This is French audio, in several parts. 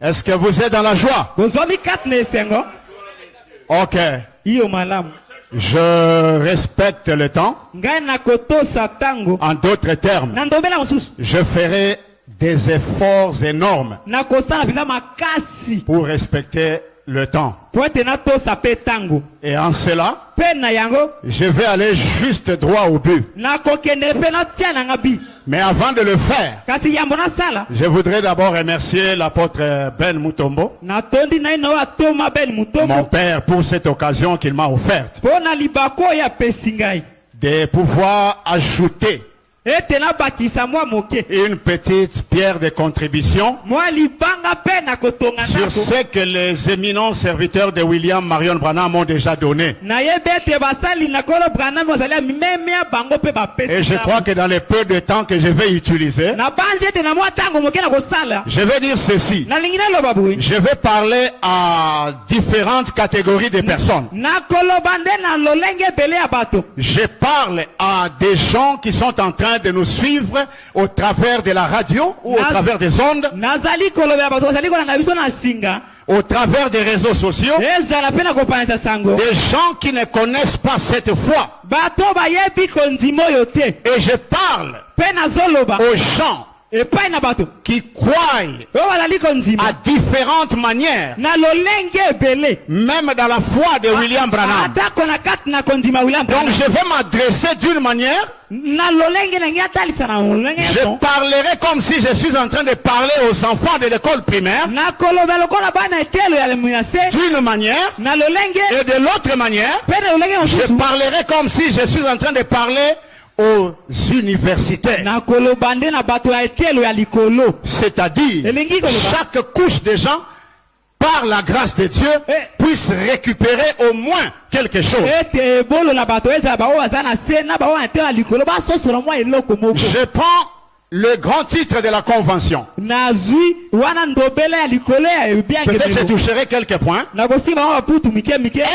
Est-ce que vous êtes dans la joie? Ok. Je respecte le temps. En d'autres termes, je ferai des efforts énormes pour respecter le temps. Et en cela, je vais aller juste droit au but. Mais avant de le faire, je voudrais d'abord remercier l'apôtre Ben Mutombo, mon père, pour cette occasion qu'il m'a offerte de pouvoir ajouter une petite pierre de contribution sur ce que les éminents serviteurs de William Marion Branham ont déjà donné. Et je crois que dans le peu de temps que je vais utiliser, je vais dire ceci. Je vais parler à différentes catégories de personnes. Je parle à des gens qui sont en train de nous suivre au travers de la radio ou au travers des ondes, au travers des réseaux sociaux, des gens qui ne connaissent pas cette foi. Et je parle aux gens qui croient à différentes manières, même dans la foi de William Branham. Donc je vais m'adresser d'une manière, je parlerai comme si je suis en train de parler aux enfants de l'école primaire, d'une manière, et de l'autre manière, je parlerai comme si je suis en train de parler aux universitaires. C'est-à-dire, chaque couche de gens, par la grâce de Dieu, puisse récupérer au moins quelque chose. Je prends le grand titre de la convention. Peut-être je toucherai quelques points.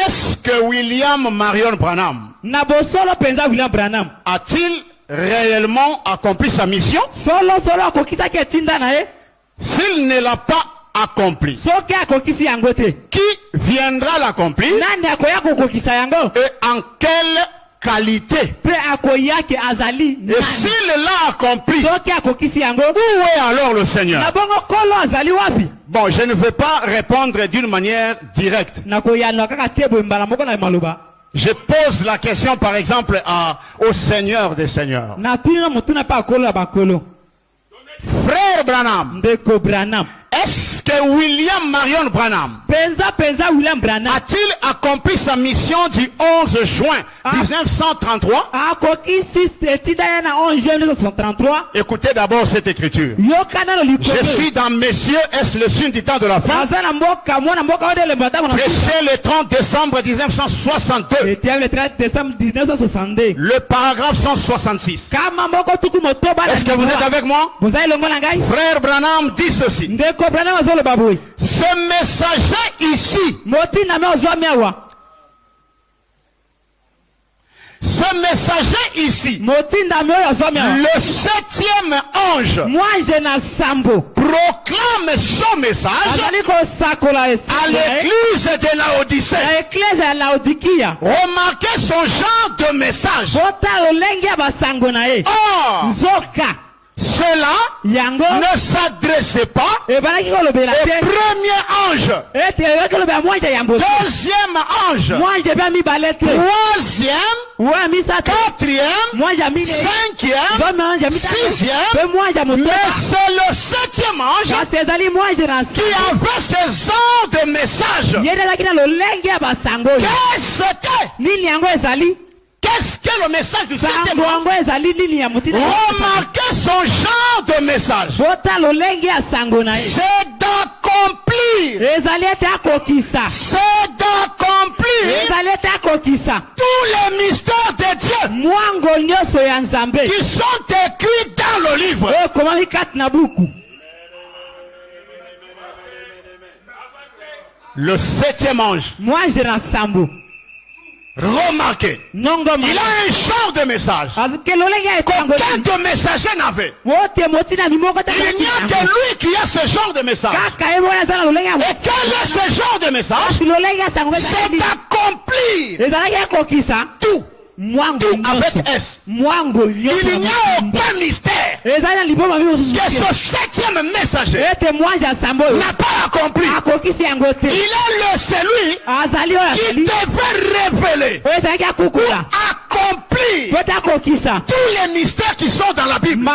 Est-ce que William Marion Branham a-t-il réellement accompli sa mission? S'il ne l'a pas accompli, qui viendra l'accomplir? Et en quelle qualité? Et s'il l'a accompli, où est alors le Seigneur? Bon, je ne vais pas répondre d'une manière directe. Je pose la question par exemple au Seigneur des Seigneurs. Frère Branham, est-ce que William Marion Branham a-t-il accompli sa mission du 11 juin 1933? Écoutez d'abord cette écriture. Je suis dans Messieurs, est-ce le signe du temps de la fin? Prêché le 30 décembre 1962. Le paragraphe 166. Est-ce que vous êtes avec moi? Frère Branham dit ceci. Ce messager ici, ce messager ici, le 7e ange, proclame son message à l'église de Laodicée. Remarquez son genre de message. Or, cela ne s'adressait pas au premier ange, deuxième ange, troisième, quatrième, cinquième, sixième, mais c'est le 7e ange qui avait ce genre de message. Qu'est-ce que le message du 7e ange? Remarquez son genre de message. C'est d'accomplir. C'est d'accomplir tous les mystères de Dieu qui sont écrits dans le livre. Le 7e ange Remarquez, il a un genre de message qu'aucun de messager n'avait. Il n'y a que lui qui a ce genre de message. Et quel est ce genre de message? C'est d'accomplir tout. Tout avec S. Il n'y a aucun mystère que ce septième messager n'a pas accompli. Il est celui qui devait révéler ou accomplir tous les mystères qui sont dans la Bible.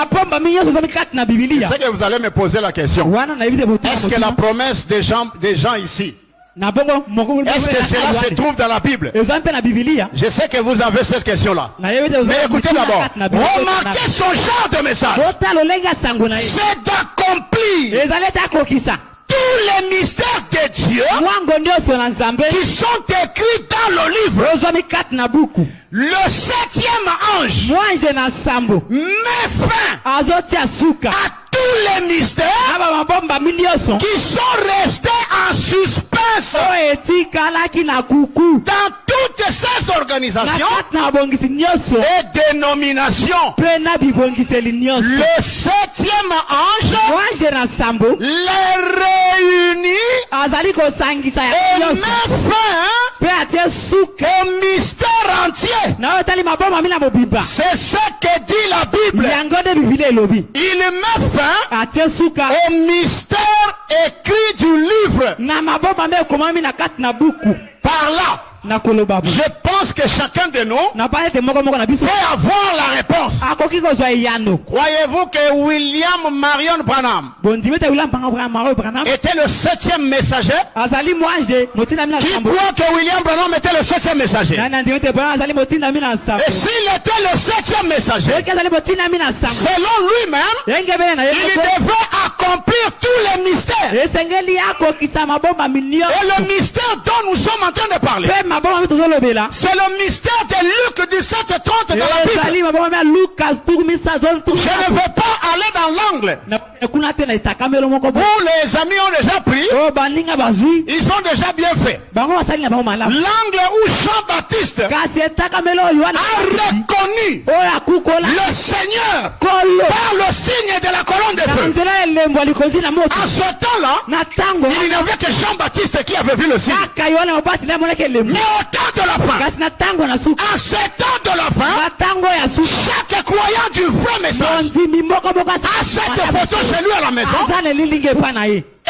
C'est que vous allez me poser la question. Est-ce que la promesse des gens ici, est-ce que cela se trouve dans la Bible? Je sais que vous avez cette question-là. Mais écoutez d'abord. Remarquez son genre de message. C'est d'accomplir tous les mystères de Dieu qui sont écrits dans le livre. Le septième ange met fin à tous les mystères qui sont restés en suspens dans toutes ces organisations et dénominations. Le septième ange les réunit et met fin au mystère entier. C'est ce que dit la Bible. Il met fin au mystère écrit du livre. Par là, je pense que chacun de nous peut avoir la réponse. Croyez-vous que William Marion Branham était le septième messager? Qui croit que William Branham était le septième messager? Et s'il était le septième messager, selon lui-même, il devait accomplir tous les mystères. Et le mystère dont nous sommes en train de parler, c'est le mystère de Luc 17:30 dans la Bible. Je ne veux pas aller dans l'angle où les amis ont déjà pris. Ils ont déjà bien fait. L'angle où Jean-Baptiste a reconnu le Seigneur par le signe de la colonne de feu. En ce temps-là, il n'y avait que Jean-Baptiste qui avait vu le signe. Mais au temps de la fin, en ce temps de la fin, chaque croyant du vrai message a cette photo chez lui à la maison.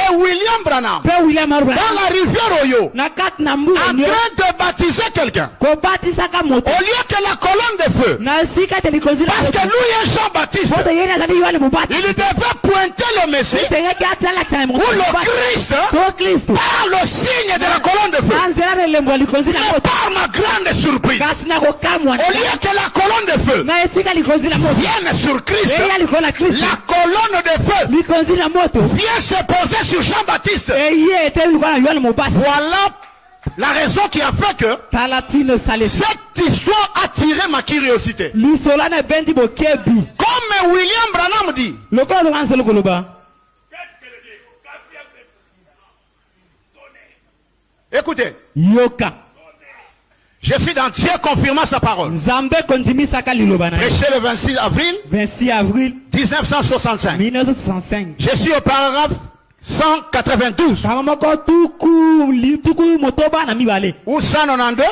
Et William Branham, dans la rivière Oyo, en train de baptiser quelqu'un. Au lieu que la colonne de feu, parce que lui est Jean-Baptiste, il devait pointer le Messie, ou le Christ, par le signe de la colonne de feu. Mais par ma grande surprise, au lieu que la colonne de feu vienne sur Christ, la colonne de feu vient se poser sur Jean-Baptiste. Voilà la raison qui a fait que cette histoire a attiré ma curiosité. Comme William Branham dit, écoutez, je suis dans Dieu confirmant sa parole. Prêché le 26 avril 1965. Je suis au paragraphe 192 ou 192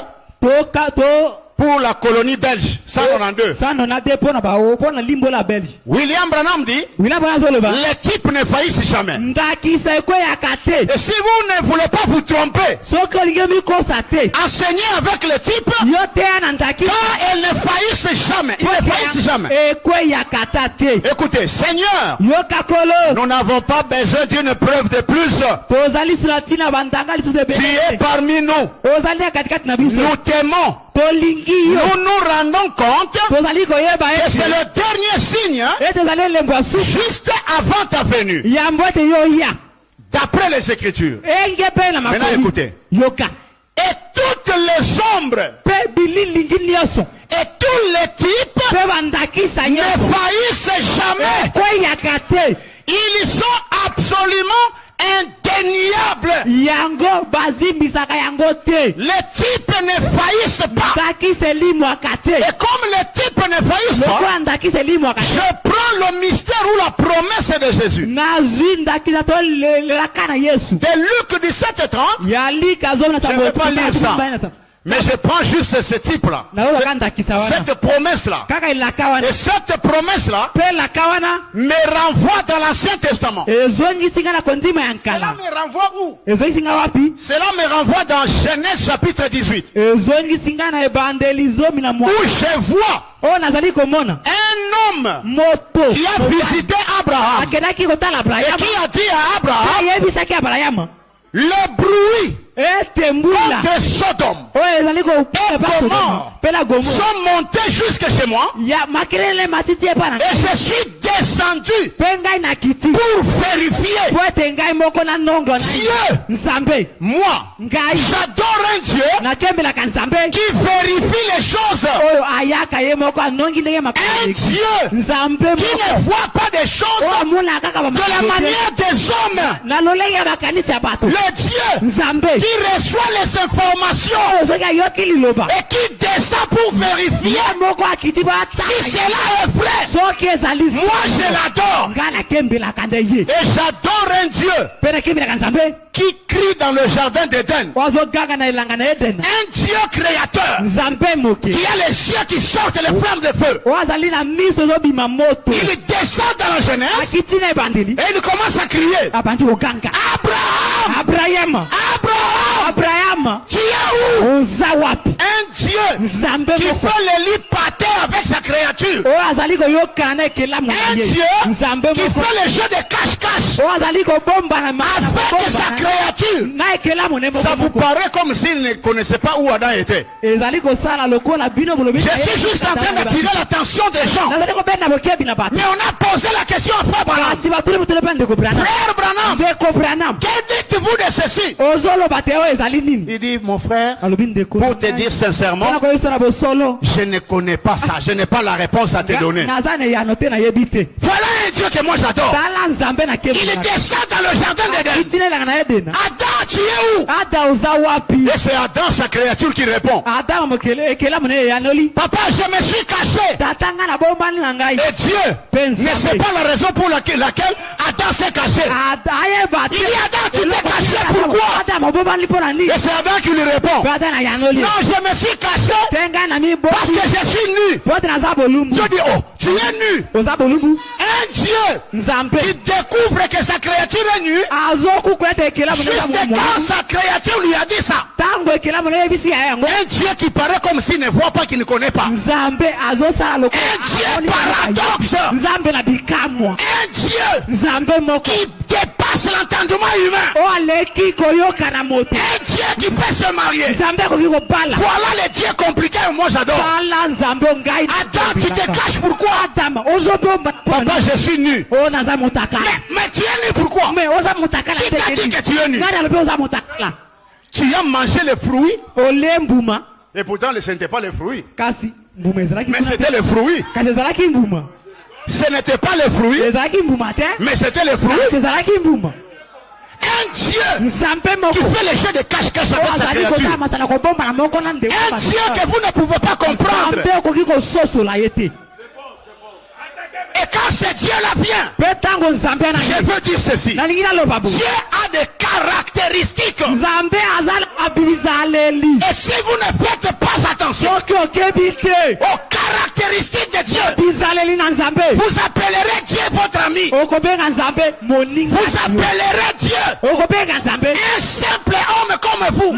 pour la colonie belge. 192. William Branham dit, les types ne faillissent jamais. Et si vous ne voulez pas vous tromper, enseignez avec les types, car elles ne faillissent jamais. Ils ne faillissent jamais. Écoutez, Seigneur, nous n'avons pas besoin d'une preuve de plus. Tu es parmi nous. Nous t'aimons. Nous nous rendons compte que c'est le dernier signe juste avant ta venue. D'après les Écritures. Maintenant écoutez. Et toutes les ombres et tous les types ne faillissent jamais. Ils sont absolument indéniable. Yango bazimbisaka yango te. Les types ne faillissent pas. Et comme les types ne faillissent pas, je prends le mystère ou la promesse de Jésus. De Luc 17:30, je ne vais pas lire ça. Mais je prends juste ce type-là. Cette promesse-là. Et cette promesse-là me renvoie dans l'Ancien Testament. Cela me renvoie où? Cela me renvoie dans Genèse chapitre 18. Où je vois un homme qui a visité Abraham. Et qui a dit à Abraham, le bruit contre Sodome et Gomorrhe sont montés jusque chez moi et je suis descendu pour vérifier. Dieu, moi, j'adore un Dieu qui vérifie les choses. Un Dieu qui ne voit pas des choses de la manière des hommes. Le Dieu qui reçoit les informations et qui descend pour vérifier si cela est vrai. Moi je l'adore. Et j'adore un Dieu qui crie dans le jardin d'Éden. Un Dieu créateur qui a les cieux qui sortent les flammes de feu. Il descend dans la Genèse et il commence à crier, Abraham, tu es où? Un Dieu qui fait le lit par terre avec sa créature. Un Dieu qui fait le jeu de cache-cache avec sa créature. Ça vous paraît comme s'il ne connaissait pas où Adam était. Je suis juste en train d'attirer l'attention des gens. Mais on a posé la question à Frère Branham. Frère Branham, que dites-vous de ceci? Il dit, mon frère, pour te dire sincèrement, je ne connais pas ça. Je n'ai pas la réponse à te donner. Voilà un Dieu que moi j'adore. Il descend dans le jardin d'Éden. Adam, tu es où? Et c'est Adam, sa créature, qui répond. Papa, je me suis caché. Et Dieu ne sait pas la raison pour laquelle Adam s'est caché. Il dit, Adam, tu t'es caché, pourquoi? Et c'est Adam qui lui répond, non, je me suis caché parce que je suis nu. Dieu dit, oh, tu es nu. Un Dieu qui découvre que sa créature est nue juste quand sa créature lui a dit ça. Un Dieu qui paraît comme s'il ne voit pas, qu'il ne connaît pas. Un Dieu paradoxe. Un Dieu qui dépasse l'entendement humain. Un Dieu qui peut se marier. Voilà les dieux compliqués que moi j'adore. Adam, tu te caches pourquoi? Papa, je suis nu. Mais tu es nu pourquoi? Qui t'a dit que tu es nu? Tu as mangé les fruits. Et pourtant ce n'était pas les fruits. Mais c'était les fruits. Ce n'était pas les fruits. Mais c'était les fruits. Un Dieu qui fait les jeux de cache-cache avec sa créature. Un Dieu que vous ne pouvez pas comprendre. Et quand ce Dieu-là vient, je veux dire ceci. Dieu a des caractéristiques. Et si vous ne faites pas attention aux caractéristiques de Dieu, vous appellerez Dieu votre ami. Vous appellerez Dieu un simple homme comme vous.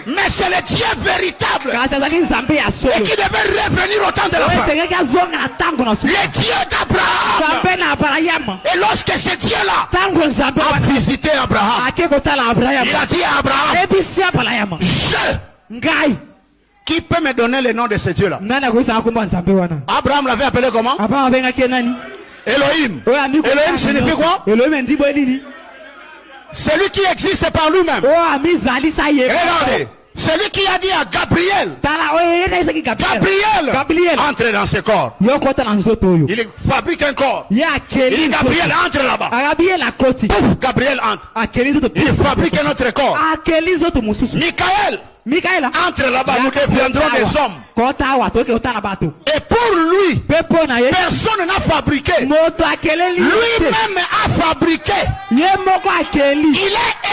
Mais c'est le Dieu véritable et qui devait revenir au temps de la fin. Le Dieu d'Abraham. Et lorsque ce Dieu-là a visité Abraham, il a dit à Abraham, qui peut me donner le nom de ce Dieu-là? Abraham l'avait appelé comment? Elohim. Elohim signifie quoi? Celui qui existe par lui-même. Regardez. Celui qui a dit à Gabriel, Gabriel, entre dans ce corps. Il fabrique un corps. Il dit Gabriel, entre là-bas. Pouf, Gabriel entre. Il fabrique un autre corps. Michael, entre là-bas, nous deviendrons des hommes. Et pour lui, personne n'a fabriqué. Lui-même a fabriqué. Il est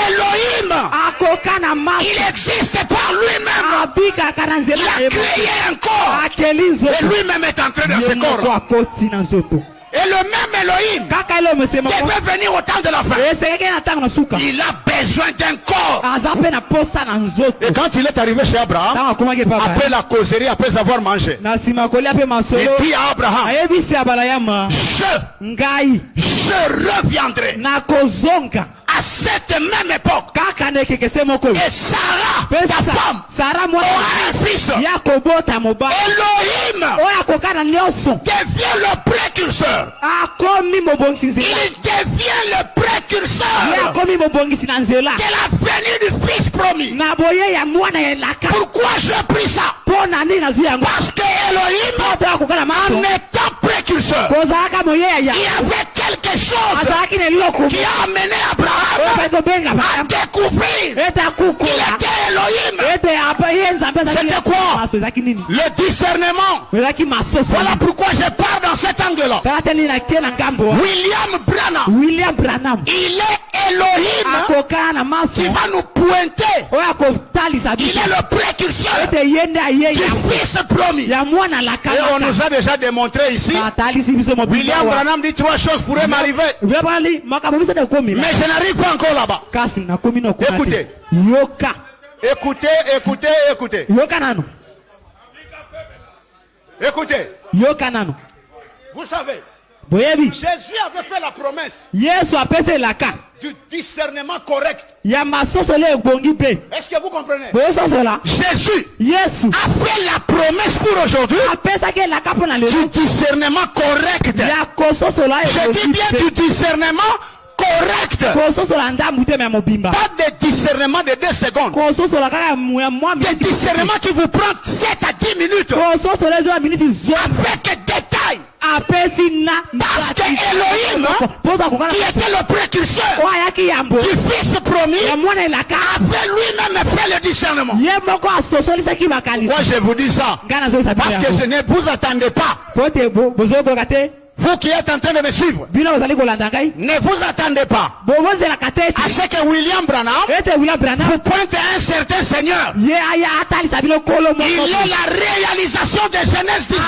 Elohim. Il existe par lui-même. Il a créé un corps. Et lui-même est entré dans ce corps. Et le même Elohim qui peut venir au temps de la fin, il a besoin d'un corps. Et quand il est arrivé chez Abraham, après la causerie, après avoir mangé, il dit à Abraham, je reviendrai à cette même époque. Et Sarah, ta femme, aura un fils. Elohim devient le précurseur. Il devient le précurseur de la venue du fils promis. Pourquoi je prie ça? Parce que Elohim, en étant précurseur, il y avait quelque chose qui a amené Abraham à découvrir qu'il était Elohim. C'était quoi? Le discernement. Voilà pourquoi je pars dans cet angle-là. William Branham, il est Elohim qui va nous pointer. Il est le précurseur du fils promis. Et on nous a déjà démontré ici. William Branham dit 3 choses pourraient m'arriver, mais je n'arrive pas encore là-bas. Écoutez. Écoutez. Vous savez, Jésus avait fait la promesse du discernement correct. Est-ce que vous comprenez? Jésus a fait la promesse pour aujourd'hui du discernement correct. Je dis bien du discernement correct. Pas de discernement de 2 secondes. Des discernements qui vous prend 7 à 10 minutes. Avec détail. Parce que Elohim, qui était le précurseur du fils promis, avait lui-même fait le discernement. Moi je vous dis ça parce que je ne vous attendais pas. Vous qui êtes en train de me suivre, ne vous attendez pas à ce que William Branham vous pointe à un certain Seigneur. Il est la réalisation de Genèse 18.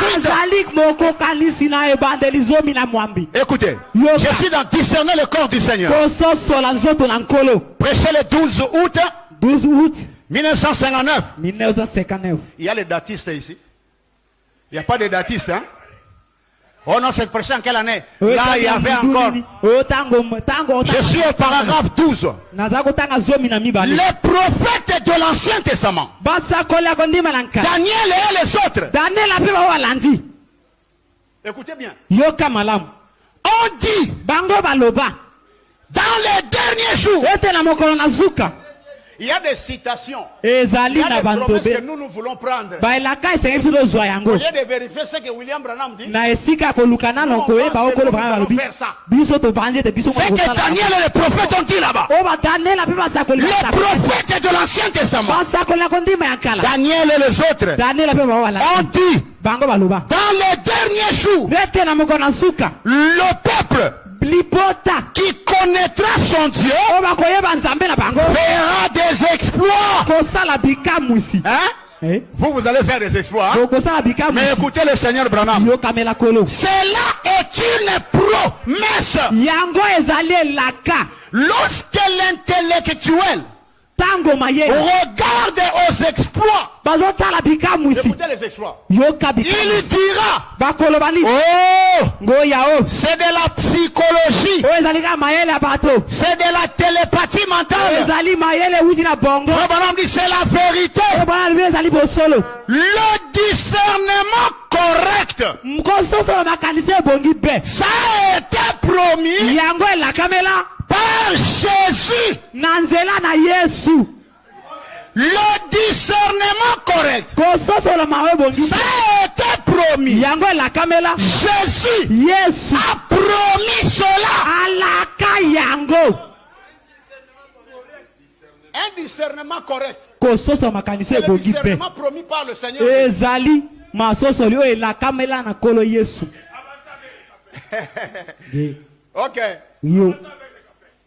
Écoutez, je suis dans discerner le corps du Seigneur. Prêcher le 12 août 1959. Il y a les datistes ici. Il n'y a pas de datistes, hein? Oh non, c'est prêché en quelle année? Là, il y avait encore. Je suis au paragraphe 12. Les prophètes de l'Ancien Testament, Daniel et les autres, écoutez bien, on dit dans les derniers jours. Il y a des citations. Il y a des promesses que nous voulons prendre. Au lieu de vérifier ce que William Branham dit, c'est que Daniel et les prophètes ont dit là-bas. Les prophètes de l'Ancien Testament, Daniel et les autres, ont dit dans les derniers jours, le peuple qui connaîtra son Dieu fera des exploits. Hein? Vous allez faire des exploits. Hein? Mais écoutez le Seigneur Branham. Cela est une promesse. Lorsque l'intellectuel regarde aux exploits, écoutez les exploits, il dira, oh, c'est de la psychologie, c'est de la télépathie mentale. C'est la vérité. Le discernement correct, ça a été promis par Jésus. le discernement correct, kososola mawe bongi ça a été promis. yango elakamela Jésus Yesu a promis cela. alaka yango Un discernement correct. kososola makanisi C'est le ebongi pe discernement promis par le Seigneur. ezali masosoli oyo elakamela na kolo Yesu. Ok. Yo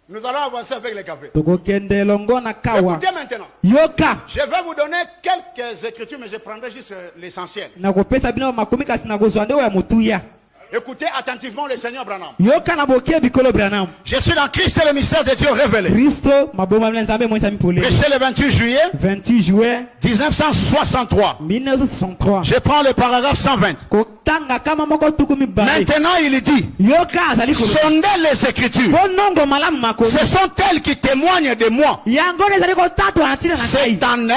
Nous allons avancer avec les cafés. tokokende elongo na kawa Écoutez maintenant. yoka Je vais vous donner quelques écritures, mais je prendrai juste l'essentiel. nakopesa bino makomi kasi nakozwa nde oyo ya motuya. Écoutez attentivement le Seigneur Branham. yoka na bokie bikolo Branham Je suis dans Christ et le mystère de Dieu révélé. Kristo maboma mila nzambe moisa mipole Prêché le 28 juillet 28 juin 1963. 1963 Je prends le paragraphe 120. kotanga kama moko tuku mibale Maintenant, il dit, yoka azali koloba sondez les écritures. bonongo malamu makomi Ce sont elles qui témoignent de moi. yango nde ezali kotatwa na ntina na C'est ngai en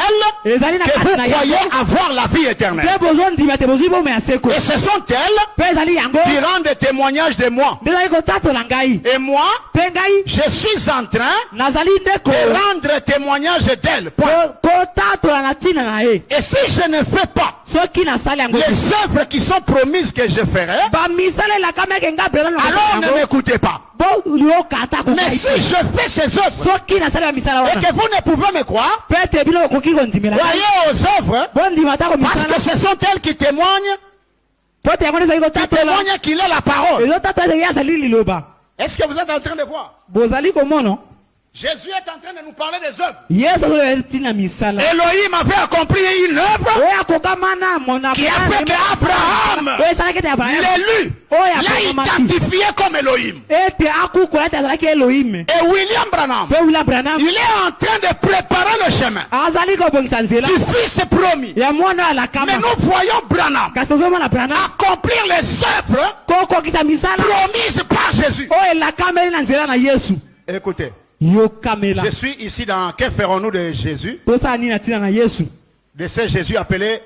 elles ezali na que kati vous na croyez yango avoir la vie éternelle. te bozwa ndima te bozwi bomo ya seko Et ce sont elles mpe ezali yango qui rendent témoignage de moi. nde ezali kotatwa ngai Et moi, mpe ngai je suis en train nazali nde de rendre témoignage d'elles. Point. kotatwa na ntina na ye Et si je ne fais pas soki nasali yango te les œuvres qui sont promises que je ferai, bamisala elakameke nga brela na alors ne m'écoutez pas. bo yokata Mais si je fais ces œuvres soki nasali bamisala et wana que vous ne pouvez me croire, mpe te bino okoki kondimela voyez aux œuvres, bondima ta parce que komisala ce sont elles qui témoignent, po te yango nde ezali qui kotatela témoignent qu'il est la parole. ezotata ye azali liloba Est-ce que vous êtes en train de voir? bozali komona Jésus est en train de nous parler des œuvres. yesu oyo ntina misala Elohim avait accompli une œuvre oyo akokama na qui a fait qu'Abraham, oyo esalaki ete abraham l'élu, oyo l'a akokamaki identifié comme Elohim. ete akukola ete azalaki elohim Et William Branham, mpe wila branham il est en train de préparer le chemin azali kobongisa nzela du Fils promis. ya mwana oyo alakama Mais nous voyons Branham kasi tozomona branham accomplir les œuvres kokokisa misala promises par Jésus. oyo elakameli na nzela na yesu Écoutez, yokamela je suis ici dans que ferons-nous de Jésus, tosala nini na ntina na yesu de ce Jésus appelé,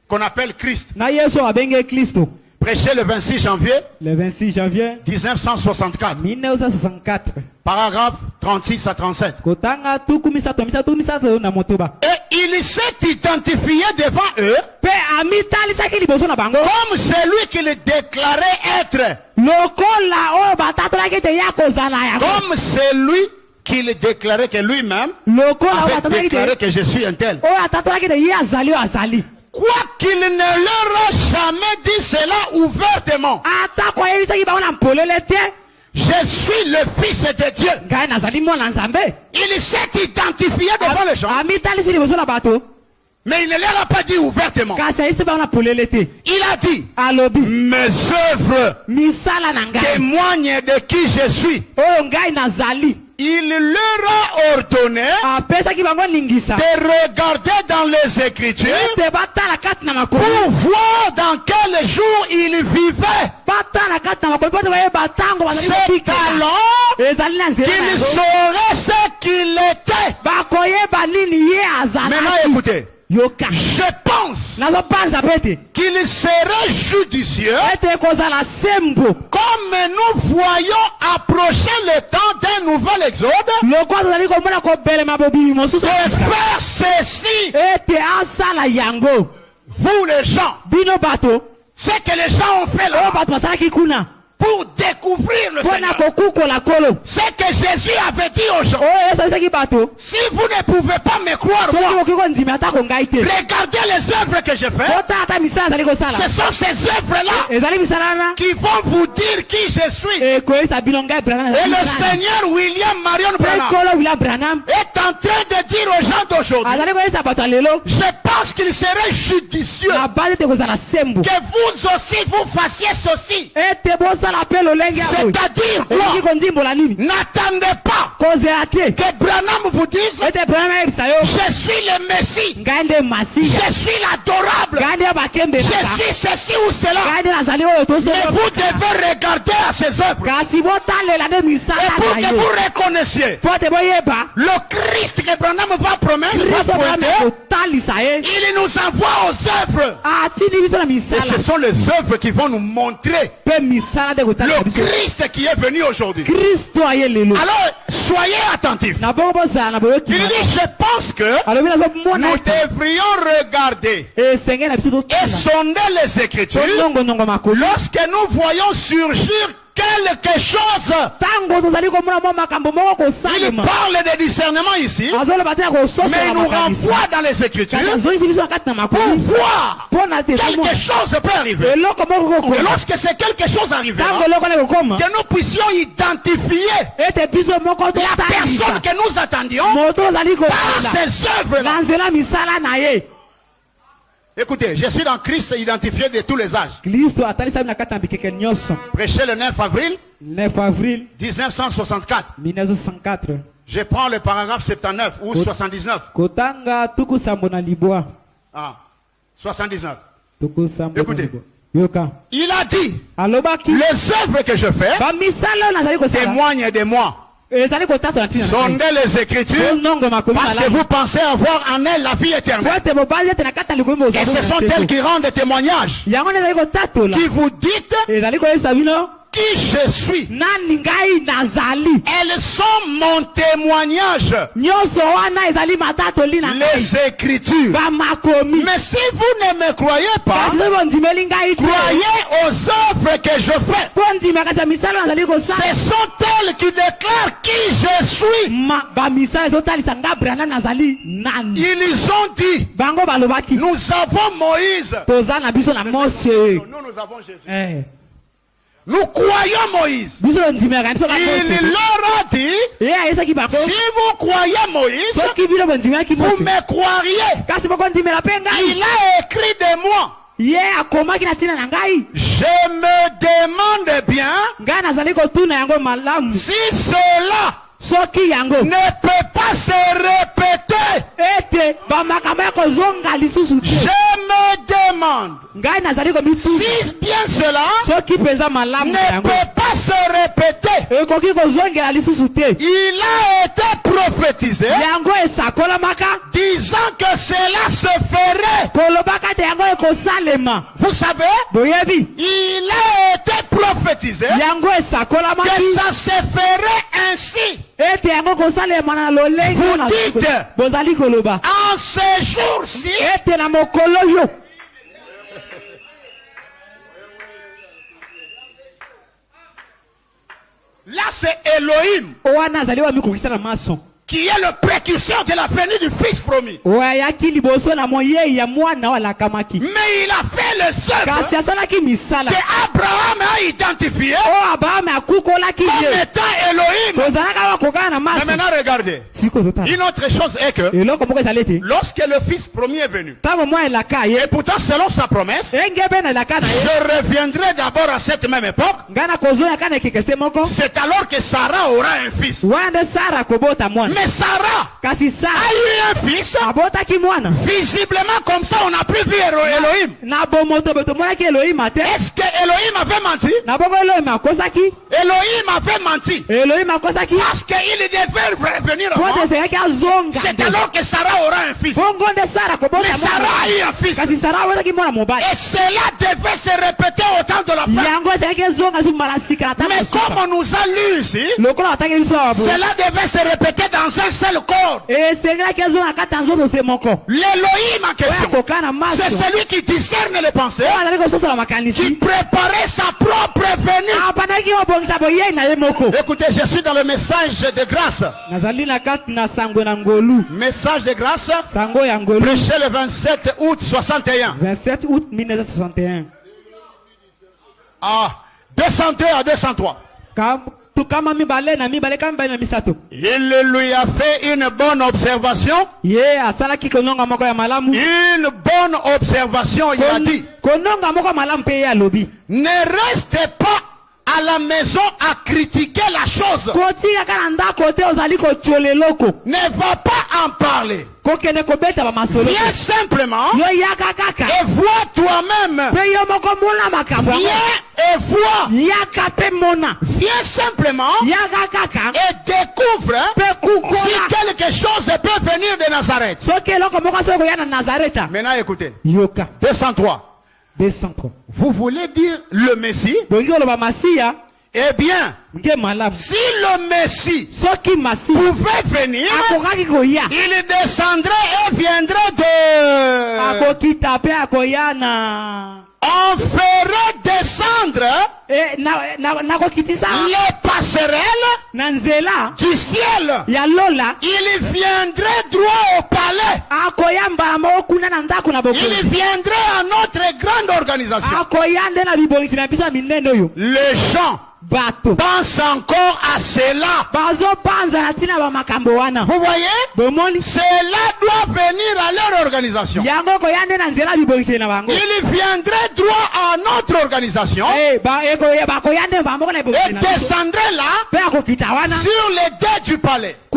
qu'on appelle Christ, na yesu oyo abenge kristo prêché le 26 janvier le 26 janvier 1964, 1964 paragraphe 36 à 37. kotanga tuku misato na motoba Et il s'est identifié devant eux mpe amitalisaki liboso na bango comme celui qu'il déclarait être, lokola oyo batatolaki ete ya kozala yango comme celui qu'il déclarait que lui-même lokola oyo avait batatolaki déclaré ete que je suis un tel. oyo atatolaki ete ye azali oyo azali Quoiqu'il ne leur a jamais dit cela ouvertement, atako ayebisaki bango na mpolele te je suis le Fils de Dieu. ngai nazali mwana nzambe Il s'est identifié devant les gens, amitalisi liboso na bato mais il ne leur a pas dit ouvertement. kasi ayebisi bango na polele te Il a dit, alobi mes œuvres misala na ngai témoignent de qui je suis. oyo ngai nazali Il leur a ordonné apesaki bango ningisa de regarder dans les Écritures ete batala kati na makomi pour voir dans quel jour il vivait. batala kati na makomi po te bayeba ntango bazali C'est kobikela alors ezali na nzela na qu'il yango saurait ce qu'il était. bakoyeba nini ye Maintenant, azalaki écoutez. yoka Je pense nazopanza pete qu'il serait judicieux, ete kozala sembo comme nous voyons approcher le temps d'un nouvel exode, lokola tozali komona kobelema bobimi mosusu de faire ceci, ete asala yango vous les gens, bino bato ce que les gens ont fait oyo là, bato basalaki kuna pour découvrir le mpona Seigneur. kokukola kolo Ce que Jésus avait dit aux gens, oyo yesu alisaki bato si vous ne pouvez pas me croire, soki moi, okoki kondima atako ngai te regardez les œuvres que je fais. otala ata misala azali kosala Ce sont ces œuvres-là ezali misala wana qui vont vous dire qui je suis. ekoyebisa bino ngai branham Et le Seigneur William Marion Branham ekolo wila branham est en train de dire aux gens d'aujourd'hui, azali koyebisa bato ya lelo je pense qu'il serait judicieux na basi ete kozala sembo que vous aussi vous fassiez ceci. ete bosala mpe lolenge ya boye C'est-à-dire ekoki quoi? kondimbola nini N'attendez pas kozela te que Branham vous dise, ete branham ayebisa yo je suis le Messie, ngai nde masiya je suis l'adorable, ngai nde je bakembelaka suis ceci ou cela. ngai nde nazali oyo Mais vous devez regarder à ses œuvres. kasi botalela nde Et misala pour na que yo vous reconnaissiez po te boyeba le Christ que Branham va promettre, va kristo pointer, branham kotalisa ye il nous envoie aux œuvres. atindi biso na Et misala ce sont les œuvres qui vont nous montrer mpe misala nde kotalisa le biso Christ qui est venu aujourd'hui. kristo aye lelo Alors, soyez attentifs. Il dit, je pense que nous devrions regarder et sonder les Écritures lorsque nous voyons surgir quelque chose. Il parle de discernement ici, mais il nous renvoie dans les Écritures pour voir quelque chose peut arriver. Et lorsque c'est quelque chose arrivera, que nous puissions identifier la personne que nous attendions par ses œuvres. Écoutez, je suis dans Christ identifié de tous les âges. Prêché le 9 avril 1964. Je prends le paragraphe 79 ou 79. Ah, 79. Écoutez. Il a dit, les œuvres que je fais témoignent de moi. Sondez les Écritures parce que vous pensez avoir en elles la vie éternelle. Et ce sont elles qui rendent témoignage. Qui vous dites qui je suis. Elles sont mon témoignage. Les Écritures. Mais si vous ne me croyez pas, croyez aux œuvres que je fais. Ce sont elles qui déclarent qui je suis. Ils ont dit, nous avons Moïse. Nous avons Jésus. Nous croyons Moïse. Il leur a dit, si vous croyez Moïse, vous me croiriez. Il a écrit de moi. Je me demande bien si cela ne peut pas se répéter. Je me demande si bien cela ne peut pas se répéter. Il a été prophétisé disant que cela se ferait. Vous savez, il a été prophétisé que ça se ferait ainsi. Vous dites, en ces jours-ci, là c'est Elohim qui est le précurseur de la venue du Fils promis. Mais il a fait les œuvres que Abraham a identifié comme étant Elohim. Mais maintenant regardez, une autre chose est que lorsque le Fils promis est venu, et pourtant selon sa promesse, je reviendrai d'abord à cette même époque. C'est alors que Sarah aura un fils. Mais Sarah a eu un fils. Visiblement comme ça on n'a plus vu Elohim. Est-ce que Elohim avait menti? Elohim avait menti. Parce qu'il devait revenir avant. C'est alors que Sarah aura un fils. Mais Sarah a eu un fils. Et cela devait se répéter au temps de la fin. Mais comme on nous a lu ici, cela devait se répéter dans un seul corps. L'Elohim en question, c'est celui qui discerne les pensées, qui préparait sa propre venue. Écoutez, je suis dans le message de grâce. Message de grâce, prêché le 27 août 61. 27 août 1961. Ah, 202 à 203. Il lui a fait une bonne observation. Une bonne observation, il a dit. Ne restez pas à la maison à critiquer la chose. Ne va pas en parler. Viens simplement et vois toi-même. Viens et vois. Viens simplement et découvre si quelque chose peut venir de Nazareth. Maintenant écoutez. 203. Vous voulez dire le Messie? Eh bien, si le Messie pouvait venir, il descendrait et viendrait on ferait descendre les passerelles du ciel. Il viendrait droit au palais. Il viendrait à notre grande organisation. Les gens pense encore à cela. Vous voyez? Cela doit venir à leur organisation. Il viendrait droit à notre organisation et descendrait là sur les dés du palais. Et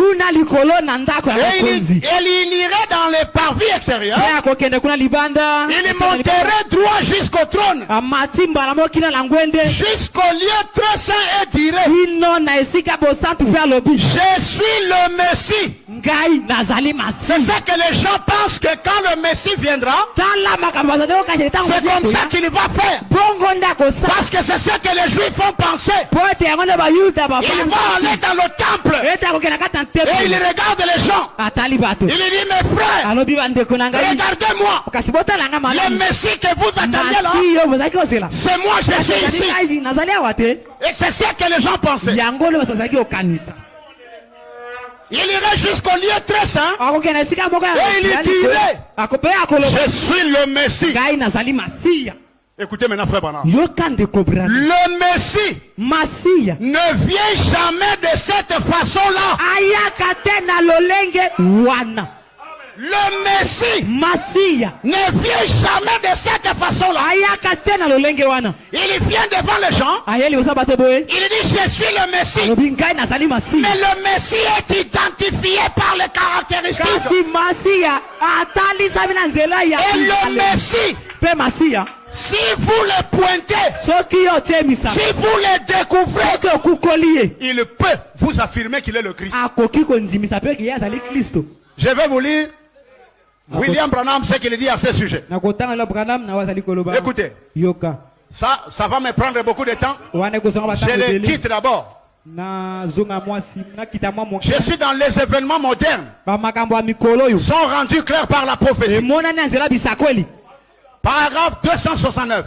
il irait dans les parvis extérieurs. Il monterait droit jusqu'au trône, jusqu'au lieu très saint, et dirait: je suis le Messie. C'est ça que les gens pensent, que quand le Messie viendra, c'est comme ça qu'il va faire. Parce que c'est ça que les Juifs font penser. Il va aller dans le temple et il regarde les gens. Il dit: mes frères, regardez-moi. Le Messie que vous attendiez là, c'est moi, je suis ici. Et c'est ça que les gens pensaient. Il irait jusqu'au lieu très saint et il dirait: je suis le Messie. Écoutez maintenant, frère Branham. Le Messie ne vient jamais de cette façon-là. Le Messie ne vient jamais de cette façon-là. Il vient devant les gens. Il dit: je suis le Messie. Mais le Messie est identifié par les caractéristiques. Et le Messie, si vous le pointez, si vous le découvrez, il peut vous affirmer qu'il est le Christ. Je vais vous lire William Branham, ce qu'il dit à ce sujet. Écoutez, ça va me prendre beaucoup de temps. Je le quitte d'abord. Je suis dans les événements modernes. Sont rendus clairs par la prophétie. Paragraphe 269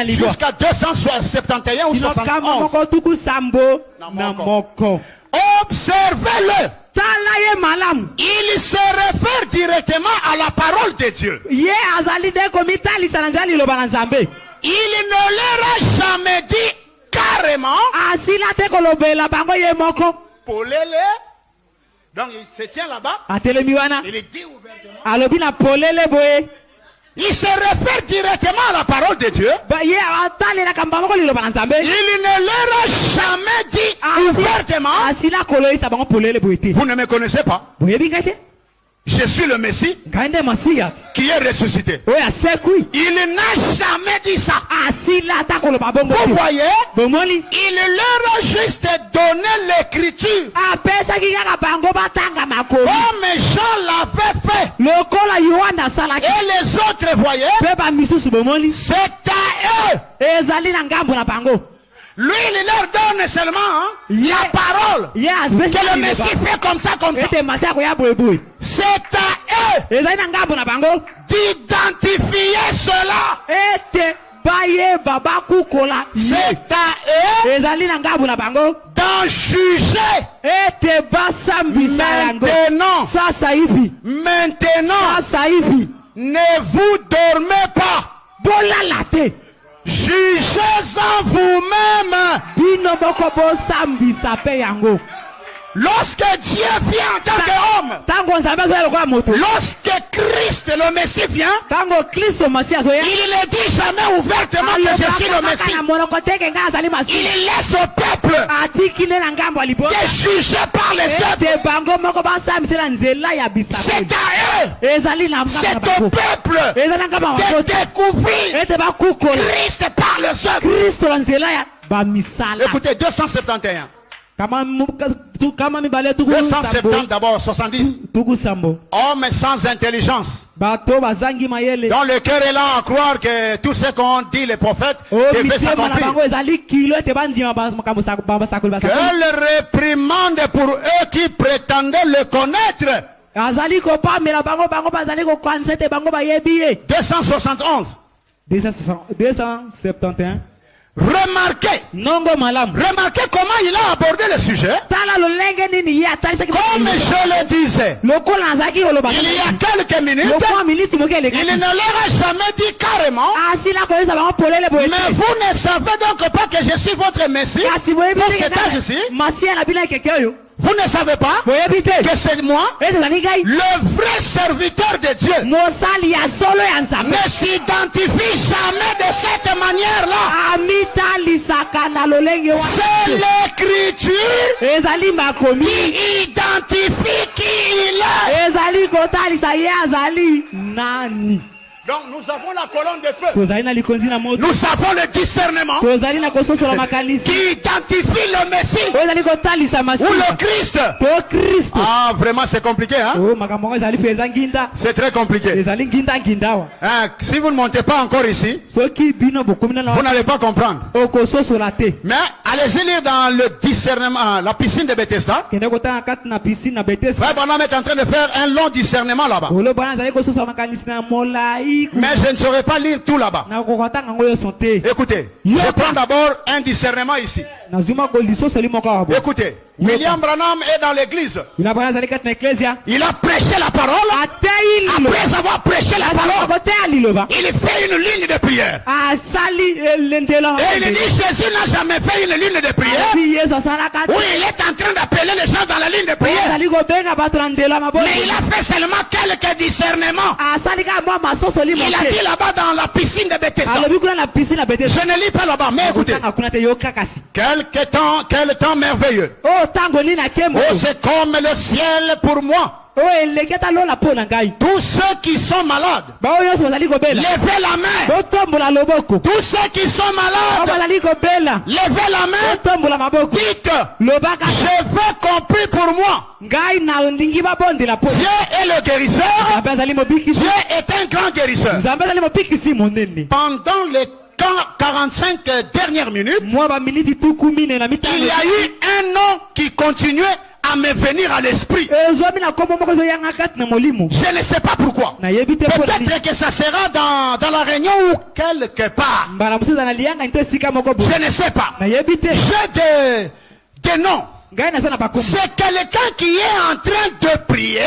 jusqu'à 271 ou 71. Observez-le. Il se réfère directement à la parole de Dieu. Il ne leur a jamais dit carrément. Donc il se tient là-bas. Il dit ouvertement. Il se réfère directement à la parole de Dieu. Il ne leur a jamais dit ouvertement: vous ne me connaissez pas. Je suis le Messie qui est ressuscité. Il n'a jamais dit ça. Vous voyez? Il leur a juste donné l'écriture comme Jean l'avait fait. Et les autres, voyez, c'est à eux. Lui, il leur donne seulement la parole. Que le Messie fait comme ça, comme ça. C'est à eux d'identifier cela. C'est à eux d'en juger. Maintenant, ne vous dormez pas. Jugez-en vous-même. Lorsque Dieu vient en tant qu'homme, lorsque Christ le Messie vient, il ne dit jamais ouvertement que je suis le Messie. Il laisse au peuple de juger par les autres. C'est à eux, c'est au peuple de découvrir Christ par les autres. Écoutez, 271. 270 d'abord, 70. Hommes sans intelligence. Dans le cœur est là à croire que tout ce qu'ont dit les prophètes devait s'accomplir. Quelle réprimande pour eux qui prétendaient le connaître. 271. 271. Remarquez comment il a abordé le sujet. Comme je le disais, il y a quelques minutes, il ne leur a jamais dit carrément, mais vous ne savez donc pas que je suis votre Messie pour cet âge-ci. Vous ne savez pas que c'est moi, le vrai serviteur de Dieu. Ne s'identifie jamais de cette manière-là. C'est l'écriture qui identifie qui il est. Donc nous avons la colonne de feu. Nous avons le discernement qui identifie le Messie ou le Christ. Ah, vraiment c'est compliqué, hein? C'est très compliqué. Hein, si vous ne montez pas encore ici, vous n'allez pas comprendre. Mais allez-y lire dans le discernement, la piscine de Bethesda. Frère Branham est en train de faire un long discernement là-bas. Mais je ne saurais pas lire tout là-bas. Écoutez, je prends d'abord un discernement ici. Écoutez, William Branham est dans l'église. Il a prêché la parole. Après avoir prêché la parole, il fait une ligne de prière. Et il dit Jésus n'a jamais fait une ligne de prière où il est en train d'appeler les gens dans la ligne de prière. Mais il a fait seulement quelques discernements. Il a dit là-bas dans la piscine de Bethesda. Je ne lis pas là-bas, mais écoutez. Quel temps merveilleux. Oh, c'est comme le ciel pour moi. Tous ceux qui sont malades, levez la main. Tous ceux qui sont malades, levez la main. Dites, je veux qu'on prie pour moi. Dieu est le guérisseur. Dieu est un grand guérisseur. Pendant les 45 dernières minutes, il y a eu un nom qui continuait à me venir à l'esprit. Je ne sais pas pourquoi. Peut-être que ça sera dans la réunion ou quelque part. Je ne sais pas. J'ai des noms. C'est quelqu'un qui est en train de prier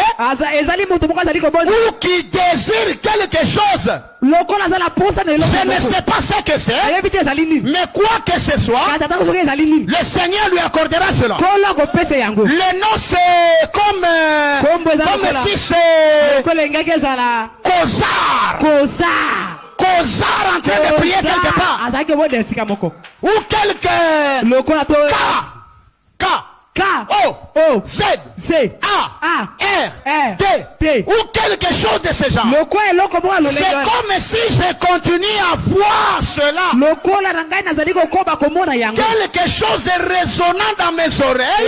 ou qui désire quelque chose. Je ne sais pas ce que c'est, mais quoi que ce soit, le Seigneur lui accordera cela. Le nom c'est comme si c'est Kozar en train de prier quelque part. Ou K-O-Z-A-R-D ou quelque chose de ce genre. C'est comme si je continue à voir cela. Quelque chose de résonnant dans mes oreilles.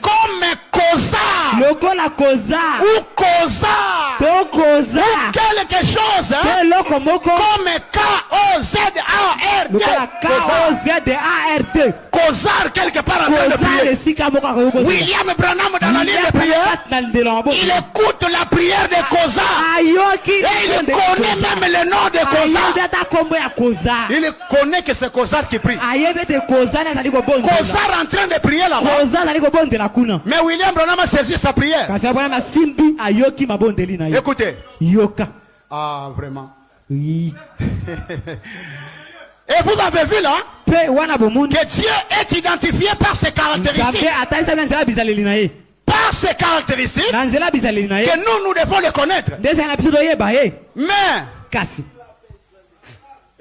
Comme Kozar. Ou Kozar. Ou quelque chose comme K-O-Z-A-R-D. Kozar quelque part en train de prier. William Branham dans la ligne de prière, il écoute la prière de Kozar. Et il connaît même le nom de Kozar. Il connaît que c'est Kozar qui prie. Kozar en train de prier là-bas. Mais William Branham a saisi sa prière. Écoutez. Ah, vraiment. Oui. Et vous avez vu là que Dieu est identifié par ses caractéristiques. Par ses caractéristiques que nous devons les connaître. Mais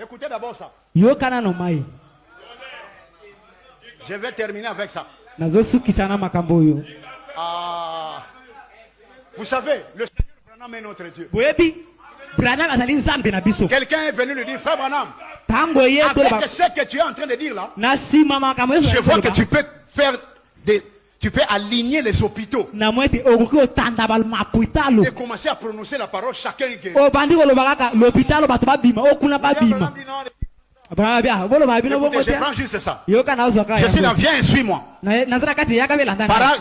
écoutez d'abord ça. Je vais terminer avec ça. Vous savez, le Seigneur Branham est notre Dieu. Quelqu'un est venu lui dire, Frère Branham, Avec ce que tu es en train de dire là, je vois que tu peux faire tu peux aligner les hôpitaux et commencer à prononcer la parole chacun est guéri. Écoutez, je prends juste ça. Je suis là, viens et suis-moi.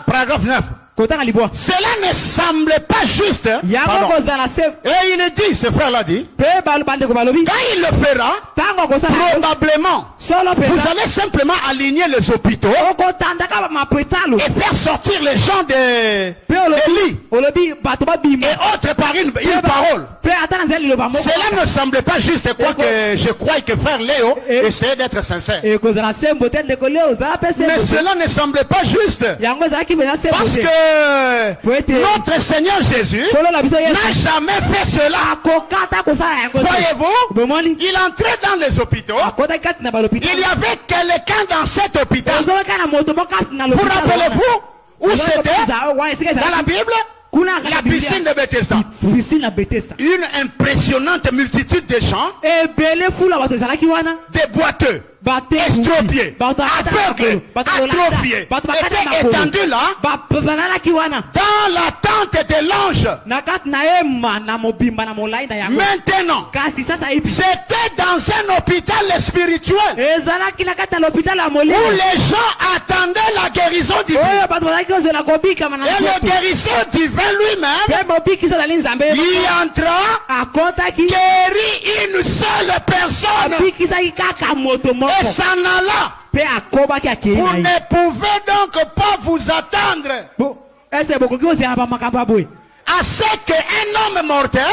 Paragraphe 9. Cela ne semble pas juste. Pardon. Et il dit, ce frère-là dit, quand il le fera, probablement, vous allez simplement aligner les hôpitaux et faire sortir les gens des lits et autres par une parole. Cela ne semble pas juste. Je crois que frère Léo essayait d'être sincère. Mais cela ne semble pas juste. Parce que notre Seigneur Jésus n'a jamais fait cela. Voyez-vous, il entrait dans les hôpitaux. Il y avait quelqu'un dans cet hôpital. Vous rappelez-vous où c'était? Dans la Bible? La piscine de Bethesda. Une impressionnante multitude de gens, des boiteux, estropiés, aveugles, atrophiés, étaient étendus là, dans l'attente de l'ange. Maintenant, c'était dans un hôpital spirituel où les gens attendaient la guérison divine. Et le guérisseur divin lui-même, il entra, guérit une seule personne et s'en alla. Vous ne pouvez donc pas vous attendre à ce qu'un homme mortel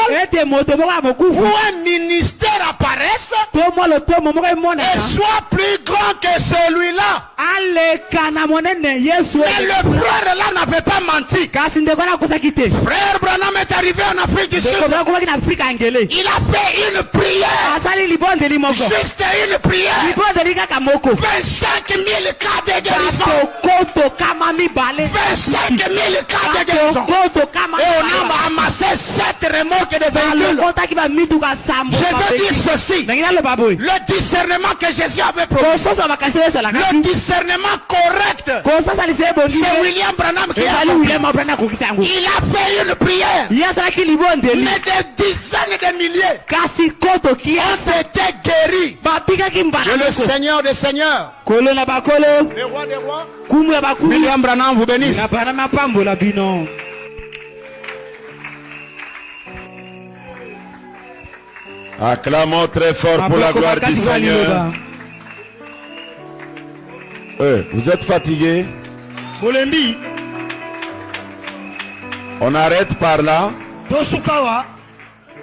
ou un ministère apparaisse et soit plus grand que celui-là. Mais le frère là n'avait pas menti. Frère Branham est arrivé en Afrique du Sud. Il a fait une prière. Juste une prière. 25 000 cas de guérison. 25 000 cas de guérison. Et on a amassé 7 remorques de véhicules. Je veux dire ceci. Le discernement que Jésus avait promis. Le discernement correct. C'est William Branham qui a accompli. Il a fait une prière. Mais des dizaines de milliers ont été guéris. Et le Seigneur des Seigneurs, le roi des rois, William Branham vous bénisse. Acclamons très fort pour la gloire du Seigneur. Vous êtes fatigué? On arrête par là.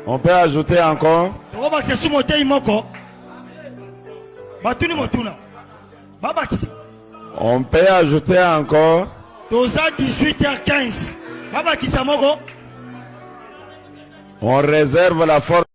On peut ajouter encore. On peut ajouter encore. 18h15. On réserve la force.